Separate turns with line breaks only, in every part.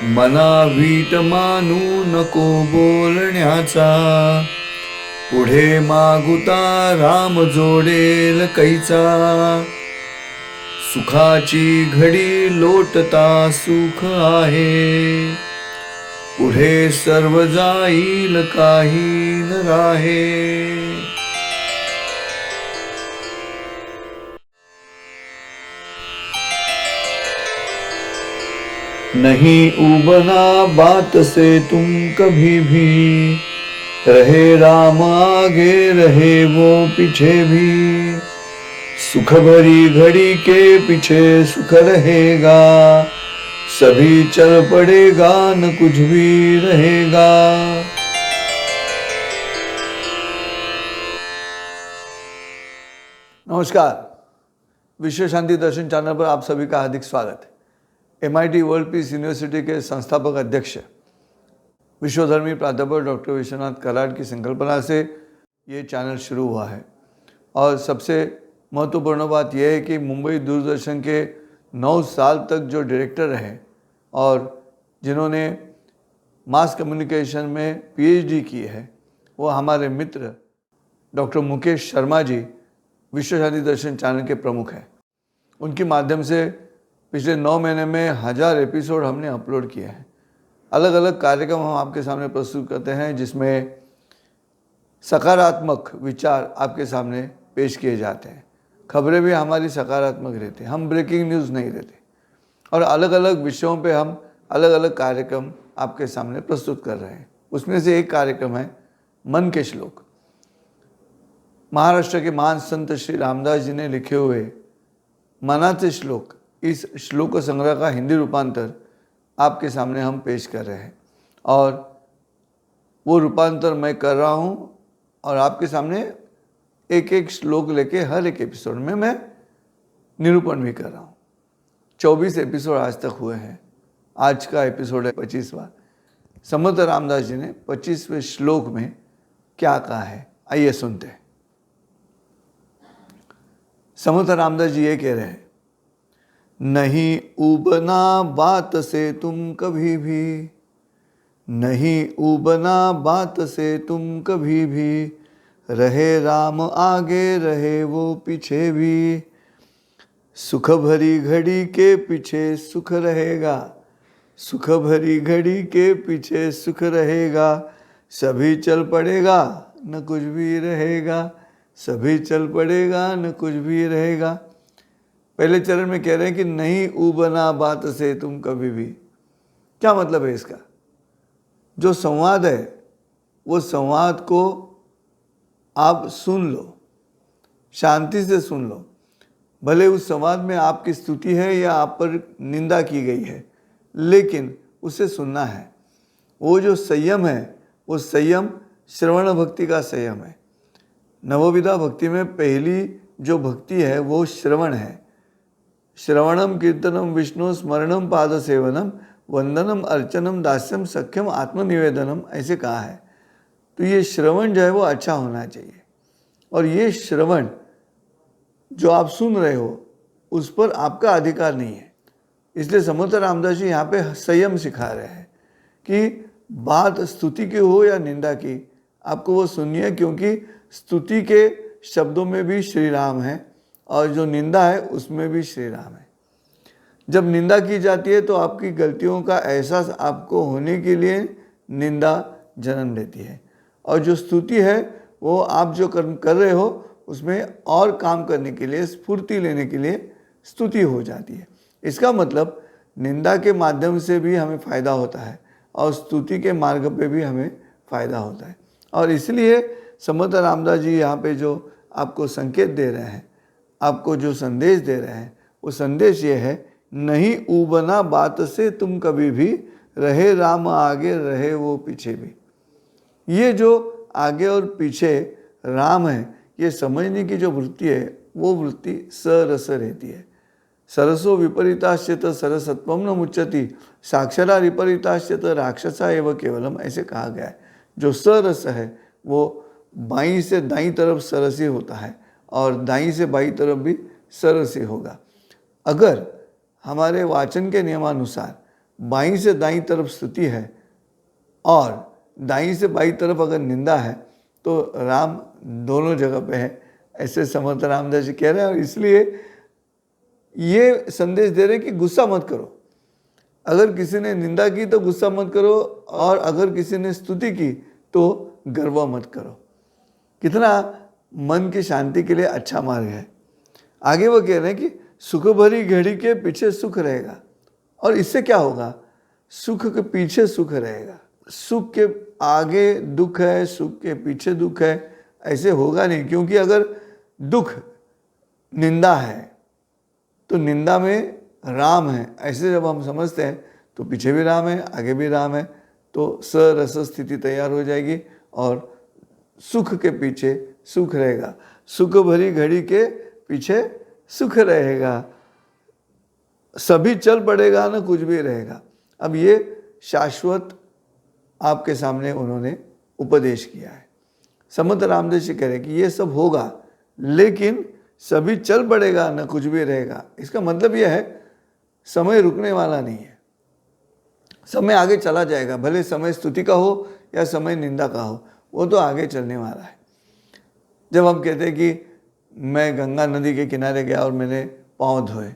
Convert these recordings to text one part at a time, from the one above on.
मना वीट मानू नको बोलण्याचा, पुढे मागुता राम जोडेल कैचा. सुखाची घडी लोटता सुख आहे, पुढे सर्व जाईल काही न राहे. नहीं उबना बात से तुम कभी भी, रहे राम आगे रहे वो पीछे भी. सुख भरी घड़ी के पीछे सुख रहेगा, सभी चल पड़ेगा न कुछ भी रहेगा. नमस्कार, विश्व शांति दर्शन चैनल पर आप सभी का हार्दिक स्वागत है. MIT वर्ल्ड पीस यूनिवर्सिटी के संस्थापक अध्यक्ष विश्वधर्मी प्राध्यापक डॉक्टर विश्वनाथ कराड की संकल्पना से ये चैनल शुरू हुआ है. और सबसे महत्वपूर्ण बात यह है कि मुंबई दूरदर्शन के 9 साल तक जो डायरेक्टर रहे और जिन्होंने मास कम्युनिकेशन में PhD की है, वो हमारे मित्र डॉक्टर मुकेश शर्मा जी विश्व शांति दर्शन चैनल के प्रमुख हैं. उनके माध्यम से पिछले 9 महीने में 1000 एपिसोड हमने अपलोड किए हैं. अलग अलग कार्यक्रम हम आपके सामने प्रस्तुत करते हैं, जिसमें सकारात्मक विचार आपके सामने पेश किए जाते हैं. खबरें भी हमारी सकारात्मक रहती हैं, हम ब्रेकिंग न्यूज़ नहीं देते. और अलग अलग विषयों पे हम अलग अलग कार्यक्रम आपके सामने प्रस्तुत कर रहे हैं. उसमें से एक कार्यक्रम है मन के श्लोक. महाराष्ट्र के महान संत श्री रामदास जी ने लिखे हुए मनाचे श्लोक, इस श्लोक संग्रह का हिंदी रूपांतर आपके सामने हम पेश कर रहे हैं. और वो रूपांतर मैं कर रहा हूँ और आपके सामने एक एक श्लोक लेके हर एक एपिसोड में मैं निरूपण भी कर रहा हूँ. 24 एपिसोड आज तक हुए हैं. आज का एपिसोड है 25वां. समर्थ रामदास जी ने 25वें श्लोक में क्या कहा है, आइए सुनते हैं. समर्थ रामदास जी ये कह रहे हैं, नहीं उबना बात से तुम कभी भी, नहीं उबना बात से तुम कभी भी, रहे राम आगे रहे वो पीछे भी. सुख भरी घड़ी के पीछे सुख रहेगा, सुख भरी घड़ी के पीछे सुख रहेगा. सभी चल पड़ेगा न कुछ भी रहेगा, सभी चल पड़ेगा न कुछ भी रहेगा. पहले चरण में कह रहे हैं कि नहीं उबना बात से तुम कभी भी. क्या मतलब है इसका? जो संवाद है वो संवाद को आप सुन लो, शांति से सुन लो. भले उस संवाद में आपकी स्तुति है या आप पर निंदा की गई है, लेकिन उसे सुनना है. वो जो संयम है, वो संयम श्रवण भक्ति का संयम है. नवविधा भक्ति में पहली जो भक्ति है वो श्रवण है. श्रवणम कीर्तनम विष्णु स्मरणम पाद सेवनम वंदनम अर्चनम दास्यम सख्यम आत्मनिवेदनम, ऐसे कहा है. तो ये श्रवण जो है वो अच्छा होना चाहिए. और ये श्रवण जो आप सुन रहे हो उस पर आपका अधिकार नहीं है. इसलिए समर्थ रामदास जी यहाँ पे संयम सिखा रहे हैं कि बात स्तुति की हो या निंदा की, आपको वो सुनिए है, क्योंकि स्तुति के शब्दों में भी श्री राम है और जो निंदा है उसमें भी श्री राम है. जब निंदा की जाती है तो आपकी गलतियों का एहसास आपको होने के लिए निंदा जन्म लेती है, और जो स्तुति है वो आप जो कर रहे हो उसमें और काम करने के लिए, स्फूर्ति लेने के लिए स्तुति हो जाती है. इसका मतलब निंदा के माध्यम से भी हमें फ़ायदा होता है और स्तुति के मार्ग पे भी हमें फ़ायदा होता है. और इसलिए समर्थ रामदास जी यहाँ पे जो आपको संकेत दे रहे हैं, आपको जो संदेश दे रहे हैं, वो संदेश ये है, नहीं उबना बात से तुम कभी भी, रहे राम आगे रहे वो पीछे भी. ये जो आगे और पीछे राम है, ये समझने की जो वृत्ति है वो वृत्ति सरस रहती है. सरसो विपरीताश्चेत सरसत्वम न मुच्यति, साक्षरा विपरीताश्चेत राक्षसा एव केवलम, ऐसे कहा गया है. जो सरस है वो बाईं से दाईं तरफ सरसी होता है और दाईं से बाईं तरफ भी सरसी होगा. अगर हमारे वाचन के नियमानुसार बाईं से दाईं तरफ स्तुति है और दाईं से बाईं तरफ अगर निंदा है तो राम दोनों जगह पे है, ऐसे समर्थ रामदास जी कह रहे हैं। और इसलिए ये संदेश दे रहे हैं कि गुस्सा मत करो। अगर किसी ने निंदा की तो गुस्सा मत करो, और अगर किसी ने स्तुति की तो गर्व मत करो। कितना मन की शांति के लिए अच्छा मार्ग है। आगे वो कह रहे हैं कि सुख भरी घड़ी के पीछे सुख रहेगा। और इससे क्या होगा? सुख के पीछे सुख रहेगा। सुख के आगे दुख है, सुख के पीछे दुख है, ऐसे होगा नहीं। क्योंकि अगर दुख निंदा है तो निंदा में राम है, ऐसे जब हम समझते हैं तो पीछे भी राम है, आगे भी राम है, तो सरस स्थिति तैयार हो जाएगी और सुख के पीछे सुख रहेगा। सुख भरी घड़ी के पीछे सुख रहेगा, सभी चल पड़ेगा ना कुछ भी रहेगा। अब ये शाश्वत आपके सामने उन्होंने उपदेश किया है। समर्थ रामदास जी कह रहे हैं कि ये सब होगा, लेकिन सभी चल पड़ेगा ना कुछ भी रहेगा। इसका मतलब यह है समय रुकने वाला नहीं है, समय आगे चला जाएगा। भले समय स्तुति का हो या समय निंदा का हो, वो तो आगे चलने वाला है। जब हम कहते हैं कि मैं गंगा नदी के किनारे गया और मैंने पाँव धोए,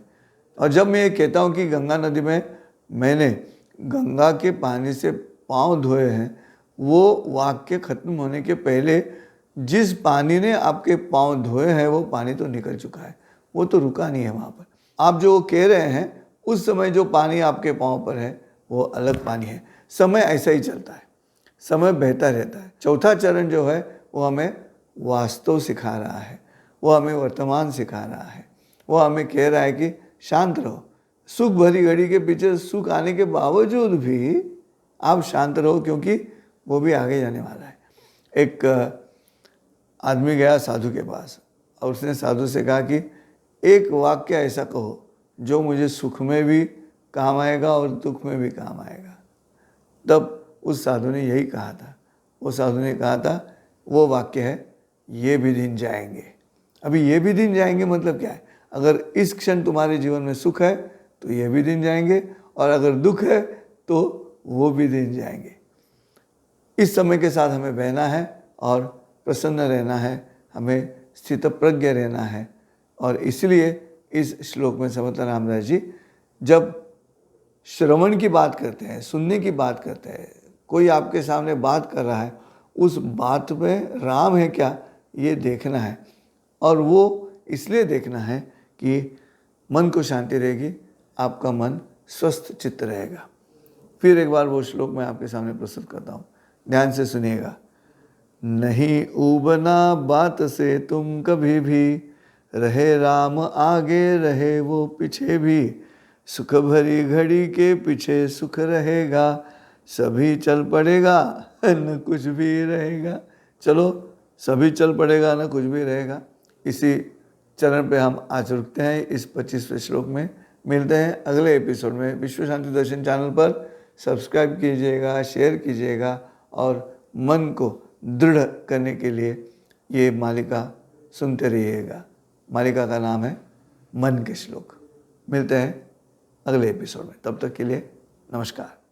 और जब मैं ये कहता हूँ कि गंगा नदी में मैंने गंगा के पानी से पाँव धोए हैं, वो वाक्य खत्म होने के पहले जिस पानी ने आपके पाँव धोए हैं वो पानी तो निकल चुका है, वो तो रुका नहीं है वहाँ पर। आप जो कह रहे हैं उस समय जो पानी आपके पाँव पर है वो अलग पानी है। समय ऐसा ही चलता है, समय बहता रहता है। चौथा चरण जो है वो हमें वास्तव सिखा रहा है, वो हमें वर्तमान सिखा रहा है। वो हमें कह रहा है कि शांत रहो। सुख भरी घड़ी के पीछे सुख आने के बावजूद भी आप शांत रहो, क्योंकि वो भी आगे जाने वाला है। एक आदमी गया साधु के पास और उसने साधु से कहा कि एक वाक्य ऐसा कहो जो मुझे सुख में भी काम आएगा और दुख में भी काम आएगा। तब उस साधु ने यही कहा था। वो साधु ने कहा था, वो वाक्य है, ये भी दिन जाएंगे। अभी ये भी दिन जाएंगे मतलब क्या है? अगर इस क्षण तुम्हारे जीवन में सुख है तो ये भी दिन जाएंगे, और अगर दुख है तो वो भी दिन जाएंगे। इस समय के साथ हमें बहना है और प्रसन्न रहना है, हमें स्थित प्रज्ञ रहना है। और इसलिए इस श्लोक में समर्थ रामदास जी जब श्रवण की बात करते हैं, सुनने की बात करते हैं, कोई आपके सामने बात कर रहा है, उस बात में राम है क्या ये देखना है। और वो इसलिए देखना है कि मन को शांति रहेगी, आपका मन स्वस्थ चित्त रहेगा। फिर एक बार वो श्लोक मैं आपके सामने प्रस्तुत करता हूँ, ध्यान से सुनिएगा। नहीं ऊबना बात से तुम कभी भी, रहे राम आगे रहे वो पीछे भी। सुख भरी घड़ी के पीछे सुख रहेगा, सभी चल पड़ेगा न कुछ भी रहेगा। चलो, सभी चल पड़ेगा न कुछ भी रहेगा। इसी चरण पे हम आज रुकते हैं इस 25वें श्लोक में। मिलते हैं अगले एपिसोड में। विश्व शांति दर्शन चैनल पर सब्सक्राइब कीजिएगा, शेयर कीजिएगा और मन को दृढ़ करने के लिए ये मालिका सुनते रहिएगा। मालिका का नाम है मन के श्लोक। मिलते हैं अगले एपिसोड में, तब तक के लिए नमस्कार।